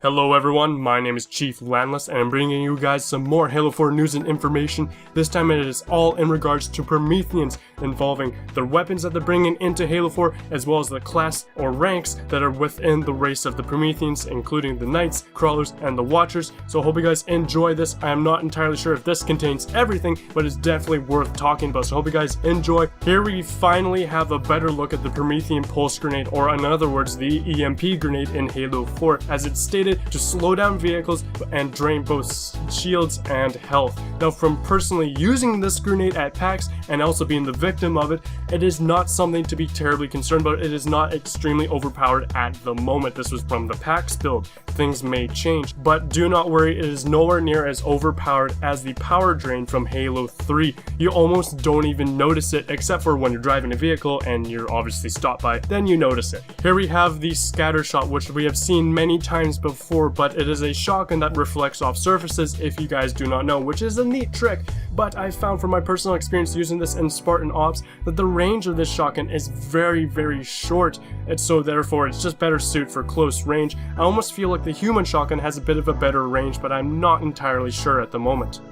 Hello everyone, my name is Chief Landless and I'm bringing you guys some more Halo 4 news and information. This time it is all in regards to Prometheans, involving the weapons that they're bringing into Halo 4 as well as the class or ranks that are within the race of the Prometheans, including the Knights, Crawlers, and the Watchers. So I hope you guys enjoy this. I am not entirely sure if this contains everything, but it's definitely worth talking about, so I hope you guys enjoy. Here we finally have a better look at the Promethean Pulse Grenade, or in other words the EMP grenade in Halo 4, as it's stated to slow down vehicles and drain both shields and health. Now, from personally using this grenade at PAX and also being the victim of it, it is not something to be terribly concerned about. It is not extremely overpowered at the moment. This was from the PAX build. Things may change, but do not worry, it is nowhere near as overpowered as the power drain from Halo 3. You almost don't even notice it, except for when you're driving a vehicle and you're obviously stopped by, then you notice it. Here we have the scatter shot, which we have seen many times before, but it is a shotgun that reflects off surfaces, if you guys do not know, which is a neat trick. But I found from my personal experience using this in Spartan Ops that the range of this shotgun is very short, and so therefore it's just better suited for close range. I almost feel like the human shotgun has a bit of a better range, but I'm not entirely sure at the moment.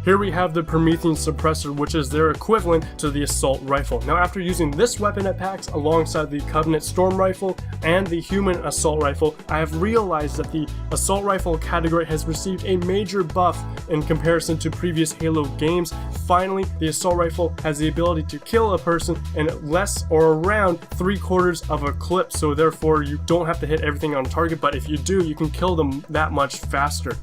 Here we have the Promethean Suppressor, which is their equivalent to the Assault Rifle. Now, after using this weapon at PAX alongside the Covenant Storm Rifle and the Human Assault Rifle, I have realized that the Assault Rifle category has received a major buff in comparison to previous Halo games. Finally, the Assault Rifle has the ability to kill a person in less or around 3/4 of a clip, so therefore you don't have to hit everything on target, but if you do, you can kill them that much faster.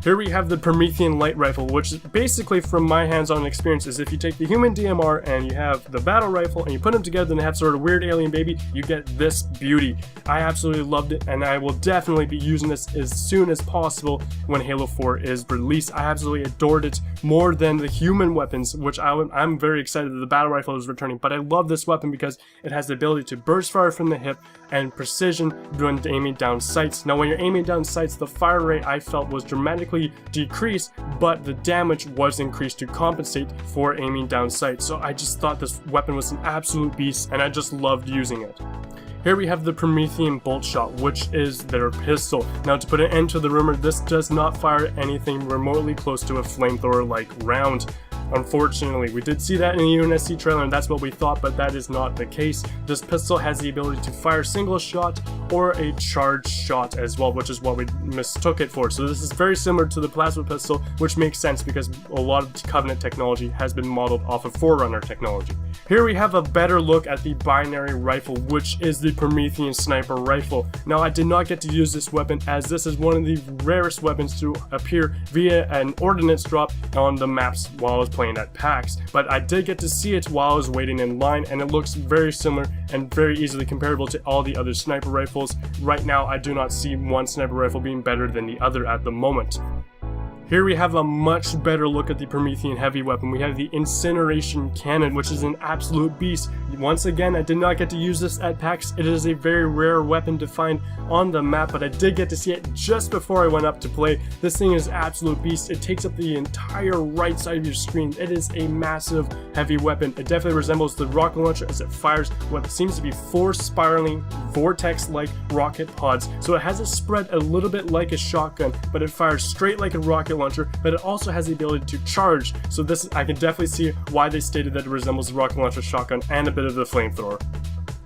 Here we have the Promethean Light Rifle, which basically, from my hands-on experience, is if you take the human DMR and you have the battle rifle and you put them together and have sort of weird alien baby, you get this beauty. I absolutely loved it, and I will definitely be using this as soon as possible when Halo 4 is released. I absolutely adored it more than the human weapons, which I'm very excited that the battle rifle is returning, but I love this weapon because it has the ability to burst fire from the hip and precision when aiming down sights. Now, when you're aiming down sights, the fire rate I felt was dramatically decreased, but the damage was increased to compensate for aiming down sights. So I just thought this weapon was an absolute beast, and I just loved using it. Here we have the Promethean Bolt Shot, which is their pistol. Now, to put an end to the rumor, this does not fire anything remotely close to a flamethrower-like round. Unfortunately, we did see that in the UNSC trailer, and that's what we thought, but that is not the case. This pistol has the ability to fire single shot or a charged shot as well, which is what we mistook it for. So this is very similar to the plasma pistol, which makes sense because a lot of Covenant technology has been modeled off of Forerunner technology. Here we have a better look at the binary rifle, which is the Promethean Sniper Rifle. Now, I did not get to use this weapon as this is one of the rarest weapons to appear via an ordnance drop on the maps while I was playing at PAX, but I did get to see it while I was waiting in line, and it looks very similar and very easily comparable to all the other sniper rifles. Right now, I do not see one sniper rifle being better than the other at the moment. Here we have a much better look at the Promethean heavy weapon. We have the Incineration Cannon, which is an absolute beast. Once again, I did not get to use this at PAX. It is a very rare weapon to find on the map, but I did get to see it just before I went up to play. This thing is absolute beast. It takes up the entire right side of your screen. It is a massive heavy weapon. It definitely resembles the rocket launcher as it fires what seems to be 4 spiraling vortex-like rocket pods. So it has a spread a little bit like a shotgun, but it fires straight like a rocket launcher, but it also has the ability to charge. So this, I can definitely see why they stated that it resembles the rocket launcher shotgun and a bit of the flamethrower.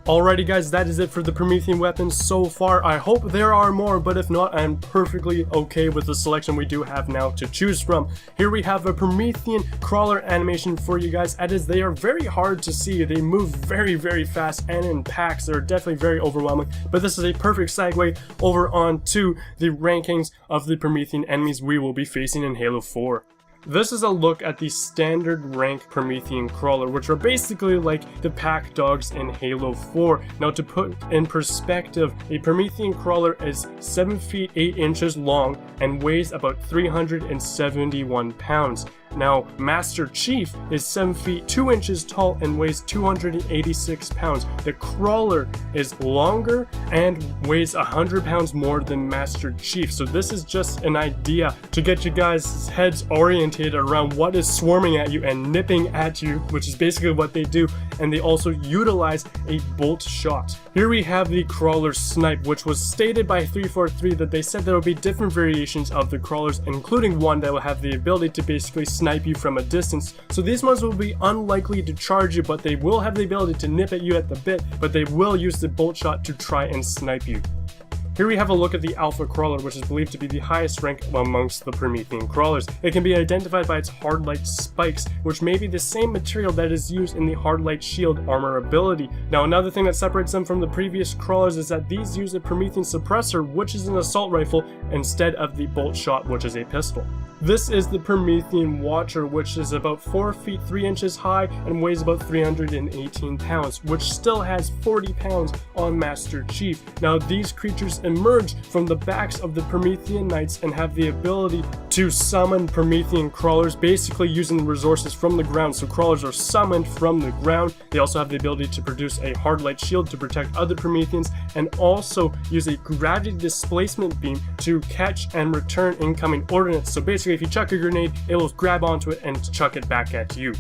Alrighty guys, that is it for the Promethean weapons so far. I hope there are more, but if not, I'm perfectly okay with the selection we do have now to choose from. Here we have a Promethean crawler animation for you guys, as they are very hard to see. They move very fast, and in packs they're definitely very overwhelming, but this is a perfect segue over onto the rankings of the Promethean enemies we will be facing in Halo 4. This is a look at the standard rank Promethean crawler, which are basically like the pack dogs in Halo 4. Now, to put in perspective, a Promethean crawler is 7 feet 8 inches long and weighs about 371 pounds. Now, Master Chief is 7 feet 2 inches tall and weighs 286 pounds. The crawler is longer and weighs 100 pounds more than Master Chief. So this is just an idea to get you guys' heads oriented around what is swarming at you and nipping at you, which is basically what they do. and they also utilize a bolt shot. Here we have the crawler snipe, which was stated by 343 that they said there will be different variations of the crawlers, including one that will have the ability to basically snipe you from a distance. So these ones will be unlikely to charge you, but they will have the ability to nip at you at the bit, but they will use the bolt shot to try and snipe you. Here we have a look at the Alpha Crawler, which is believed to be the highest rank amongst the Promethean crawlers. It can be identified by its hard light spikes, which may be the same material that is used in the hard light shield armor ability. Now, another thing that separates them from the previous crawlers is that these use a Promethean suppressor, which is an assault rifle, instead of the bolt shot, which is a pistol. This is the Promethean Watcher, which is about 4 feet 3 inches high and weighs about 318 pounds, which still has 40 pounds on Master Chief. Now, these creatures emerge from the backs of the Promethean Knights and have the ability to summon Promethean crawlers, basically using resources from the ground. So crawlers are summoned from the ground. They also have the ability to produce a hard light shield to protect other Prometheans, and also use a gravity displacement beam to catch and return incoming ordnance. So basically, if you chuck a grenade, it will grab onto it and chuck it back at you.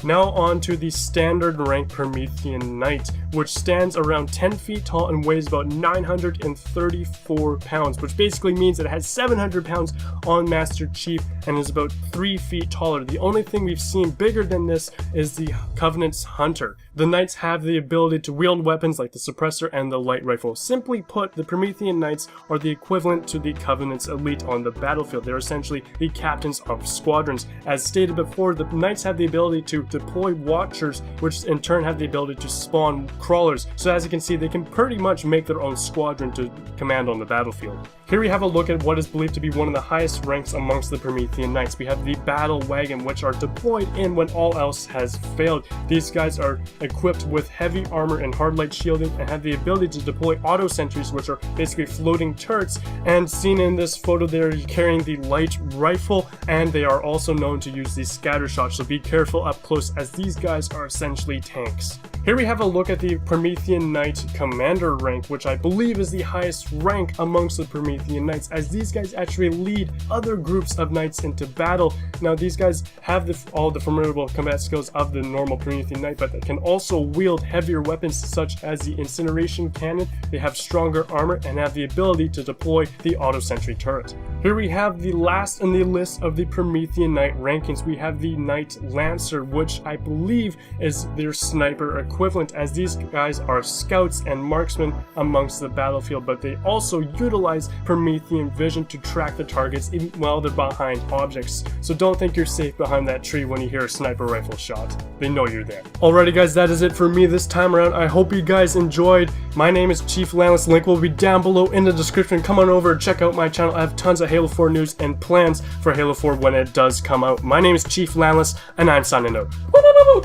Now on to the standard rank Promethean Knight, which stands around 10 feet tall and weighs about 934 pounds, which basically means that it has 700 pounds on Master Chief and is about 3 feet taller. The only thing we've seen bigger than this is the Covenant's Hunter. The Knights have the ability to wield weapons like the suppressor and the light rifle. Simply put, the Promethean Knights are the equivalent to the Covenant's elite on the battlefield. They're essentially the captains of squadrons. As stated before, the Knights have the ability to deploy Watchers, which in turn have the ability to spawn crawlers. So as you can see, they can pretty much make their own squadron to command on the battlefield. Here we have a look at what is believed to be one of the highest ranks amongst the Promethean Knights. We have the Battle Wagon, which are deployed in when all else has failed. These guys are equipped with heavy armor and hard light shielding and have the ability to deploy auto sentries, which are basically floating turrets. And seen in this photo, they're carrying the light rifle, and they are also known to use the scatter shot. So be careful up close, as these guys are essentially tanks. Here we have a look at the Promethean Knight Commander rank, which I believe is the highest rank amongst the Promethean Knights, as these guys actually lead other groups of knights into battle. Now, these guys have all the formidable combat skills of the normal Promethean Knight, but they can also wield heavier weapons such as the Incineration Cannon. They have stronger armor and have the ability to deploy the auto sentry turret. Here we have the last in the list of the Promethean Knight rankings. We have the Knight Lancer, which I believe is their sniper equivalent, as these guys are scouts and marksmen amongst the battlefield, but they also utilize Promethean vision to track the targets even while they're behind objects. So don't think you're safe behind that tree when you hear a sniper rifle shot. They know you're there. Alrighty guys, that is it for me this time around. I hope you guys enjoyed. My name is Chief Landless. Link will be down below in the description. Come on over and check out my channel. I have tons of Halo 4 news and plans for Halo 4 when it does come out. My name is Chief Landless, and I'm signing out.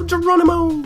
Geronimo!